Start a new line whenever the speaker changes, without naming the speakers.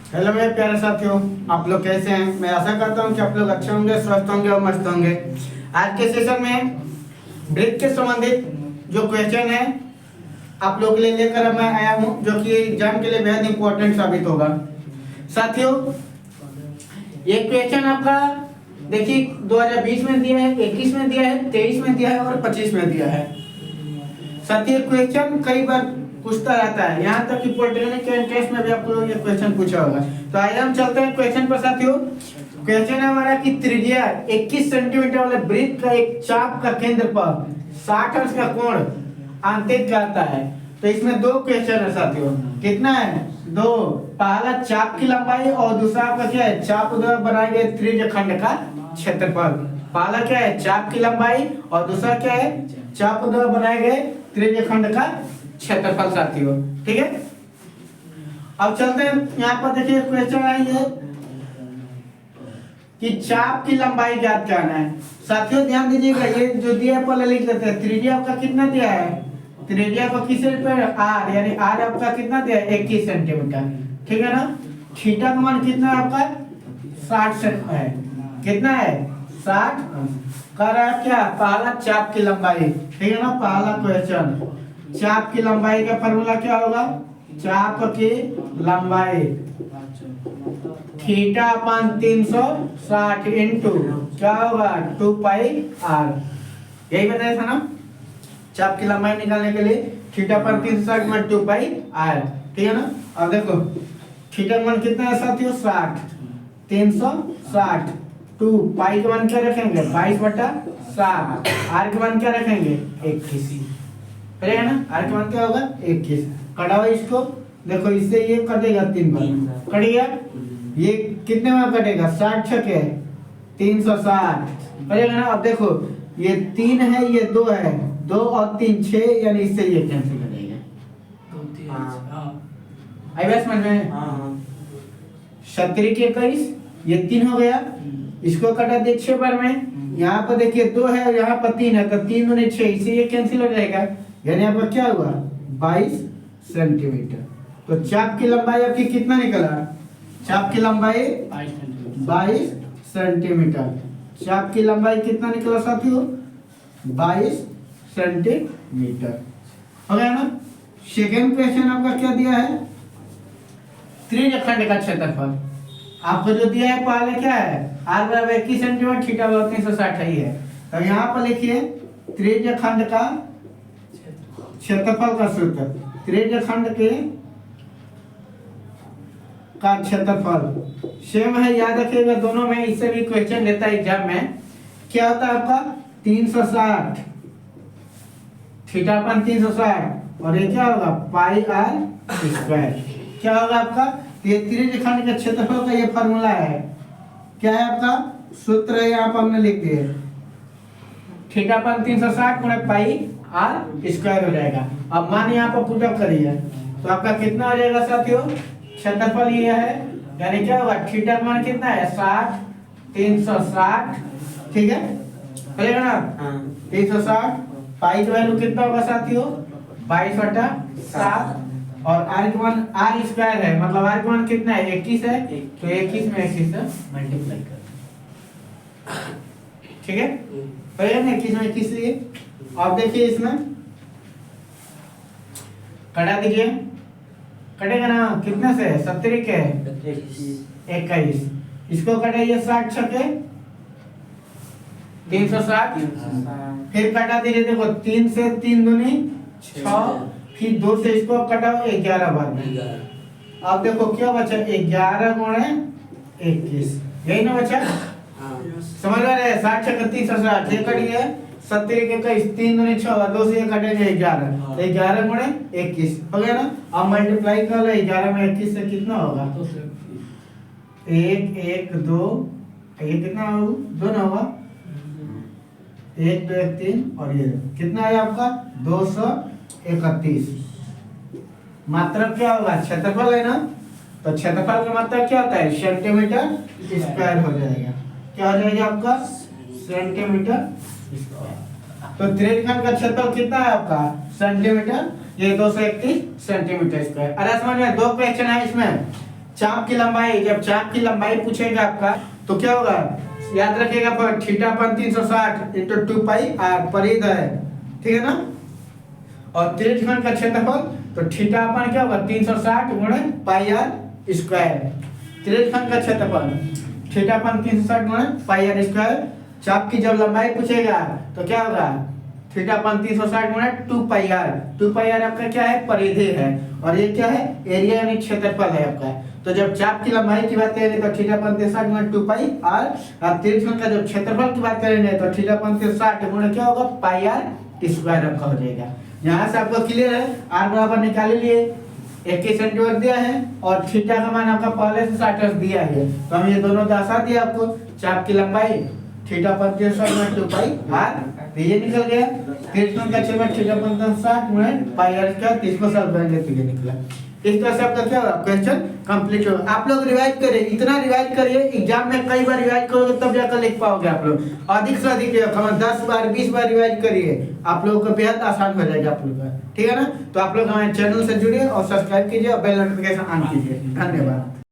Hello मेरे प्यारे साथियों, आप लोग कैसे हैं? मैं आशा करता हूं कि आप लोग अच्छे होंगे, स्वस्थ होंगे और मस्त होंगे। आज के सेशन में ब्रेक के संबंधित जो क्वेश्चन है आप लोग के लिए लेकर मैं आया हूं, जो कि एग्जाम के लिए बेहद इंपॉर्टेंट साबित होगा। साथियों, ये क्वेश्चन आपका देखिए 2020 में दिया है, 21 में दिया है, 23 में दिया है और 25 में दिया है। साथियों, क्वेश्चन कई बार पूछता रहता है, यहाँ तक कि पॉलिटेक्निक के एंट्रेंस में भी आपको ये क्वेश्चन पूछा होगा। तो आइए हम चलते हैं क्वेश्चन पर। साथियों, क्वेश्चन है हमारा कि त्रिज्या 21 सेंटीमीटर वाले वृत्त का एक चाप का केंद्र पर 60 अंश का कोण अंकित करता है। तो इसमें दो क्वेश्चन है साथियों। कितना है? दो। पहला चाप की लंबाई और दूसरा आपका क्या है? चाप द्वारा बनाए गए त्रिज्य खंड का क्षेत्रफल। पहला क्या है? चाप की लंबाई और दूसरा क्या है? चाप द्वारा बनाए गए त्रिज्य खंड का क्षेत्रफल। साथियों, ठीक है। अब चलते हैं, यहाँ पर देखिए क्वेश्चन है ये कि चाप की लंबाई ज्ञात करना है। साथियों ध्यान दीजिएगा, ये जो दिया है पहले लिख लेते हैं। त्रिज्या आपका कितना दिया है? त्रिज्या को किस पर? आर, यानी आर आपका कितना दिया है? 21 सेंटीमीटर, ठीक है ना। थीटा का मान कितना है आपका? 60 है। कितना है? 60 कर रहा है क्या? पहला चाप की लंबाई, ठीक है ना। पहला क्वेश्चन, चाप की लंबाई का फॉर्मूला क्या होगा? चाप की लंबाई थीटा अपन 360 इंटू क्या होगा? 2 पाई आर। यही बताया था ना, चाप की लंबाई निकालने के लिए थीटा पर 360 में 2 पाई आर, ठीक है ना। अब देखो थीटा का मान कितना है साथियों? 60, 360 2 पाई का मान क्या रखेंगे? 22/7। आर के मान क्या रखेंगे? 21, करेगा ना। आर के मान क्या होगा? 21। कटाओ इसको, देखो इससे ये कटेगा 3 बार, कट गया। ये कितने बार कटेगा? 60 छके 360, करेगा ना। अब देखो ये 3 है, ये 2 है, 2 और 3 6, यानी इससे ये कैंसिल हो जाएगा। आई बात समझ में? 70 के 21, ये 3 हो गया। इसको कटा दे 6 बार में। यहाँ पर देखिए 2 है और यहाँ पर 3 है, तो 3 दूनी 6, इससे ये कैंसिल हो जाएगा। यानी यहाँ पर क्या हुआ? 22 सेंटीमीटर। तो चाप की लंबाई आपकी कितना निकला? चाप की लंबाई 22 सेंटीमीटर। चाप की लंबाई कितना निकला साथियों? 22 सेंटीमीटर, हो गया ना। सेकेंड क्वेश्चन आपका क्या दिया है? त्रिज्य खंड का क्षेत्रफल आपको जो दिया है पहले क्या है? आर बराबर 21 सेंटीमीटर, थीटा बराबर 360 ही है। तो यहाँ पर लिखिए त्रिज्य खंड का क्षेत्रफल का सूत्र। त्रिज्य खंड के का क्षेत्रफल सेम है, याद रखिएगा दोनों में। इससे भी क्वेश्चन लेता है एग्जाम में। क्या होता है आपका? 360 थीटा पर 360 और ये क्या होगा? पाई आर स्क्वायर। क्या होगा आपका? ये त्रिज्य खंड के क्षेत्रफल का ये फॉर्मूला है। क्या है आपका? सूत्र है, यहाँ पर हमने लिख दिए। थीटा पर 360 गुणे पाई आर स्क्वायर हो जाएगा। अब मान यहाँ पर पुट अप करिए, तो आपका कितना हो जाएगा साथियों? क्षेत्रफल ये है, यानी क्या होगा? थीटा का मान कितना है? 60 360, ठीक है, चलेगा ना। 360 पाई का वैल्यू कितना होगा साथियों? 22/7 और आर के मान आर स्क्वायर है, मतलब आर के मान कितना है? 21 है। तो 21 में 21 से मल्टीप्लाई कर, ठीक है, करेगा ना। 21 में 21 लिए अब देखिए इसमें कटा दीजिए, कटेगा ना। कितने से? 70 के 21, इसको कटाइए 60 छके 360, फिर कटा दीजिए। देखो 3 से 3 दूनी 6, फिर 2 से इसको कटाओ 11 बार में। अब देखो क्या बचा? 11 गुणे 21, यही ना बचा? समझ आ रहा है? 60 छके 360, ये कट गया 70 के 21, 3 दूनी 6, 2 से ये कटेगा 11, तो 11 गुणे 21 हो गया ना। अब मल्टीप्लाई कर लो 11 में 21 से कितना होगा? 1 1 2, ये कितना होगा? 2 ना होगा, 1 2 1 3, और ये कितना है आपका? 231। मात्रक क्या होगा? क्षेत्रफल है ना, तो क्षेत्रफल का मात्रक क्या होता है? सेंटीमीटर स्क्वायर हो जाएगा। क्या हो जाएगा आपका? Centimetre square. तो त्रिज्य खंड का क्षेत्रफल कितना है आपका? सेंटीमीटर, ये 231 सेंटीमीटर स्क्वायर। अरे समझ में? दो क्वेश्चन है इसमें, चाप की लंबाई, जब चाप की लंबाई पूछेगा आपका तो क्या होगा, याद रखिएगा पर थीटा अपन 360 इंटू 2 पाई आर परिध है, ठीक है ना। और त्रिज्यखंड का क्षेत्रफल तो थीटा अपन क्या होगा 360 गुणे पाई आर स्क्वायर। त्रिज्यखंड का क्षेत्रफल थीटा अपन 360 गुणे पाई आर स्क्वायर। चाप की जब लंबाई पूछेगा तो क्या होगा, थीटा अपन 360 गुणे 2 पाई आर। 2 पाई आर आपका क्या है, परिधि है, और ये क्या है, एरिया यानी क्षेत्रफल है आपका। तो जब चाप की लंबाई की बात करेंगे तो थीटा अपन 360 गुणे 2 पाई आर, और त्रिज्यखंड का जब क्षेत्रफल की बात करेंगे तो थीटा अपन 360 गुणे क्या होगा, पाई आर स्क्वायर आपका हो जाएगा। यहाँ से आपको क्लियर है, आर बराबर निकाल लिए, 21 सेंटीमीटर दिया है और थीटा का मान आपका पहले से 60 दिया है, तो हम ये दोनों दर्शा दिया आपको। चाप की लंबाई थीटा अपन 360 गुणे 2 पाई आर, तो ये निकल गया। त्रिज्यखंड का क्षेत्रफल थीटा अपन 360 गुणे पाई आर स्क्वायर, 30 को सॉल्व करेंगे तो ये निकला। इस तरह से आपका क्या होगा, क्वेश्चन कंप्लीट होगा। आप लोग रिवाइज करिए, इतना रिवाइज करिए, एग्जाम में कई बार रिवाइज करोगे तब जाकर लिख पाओगे आप लोग। अधिक से अधिक 10 बार 20 बार रिवाइज करिए, आप लोगों को बेहद आसान हो जाएगा आप लोगों का, ठीक है ना। तो आप लोग हमारे चैनल से जुड़िए और सब्सक्राइब कीजिए और बेल नोटिफिकेशन ऑन कीजिए। धन्यवाद।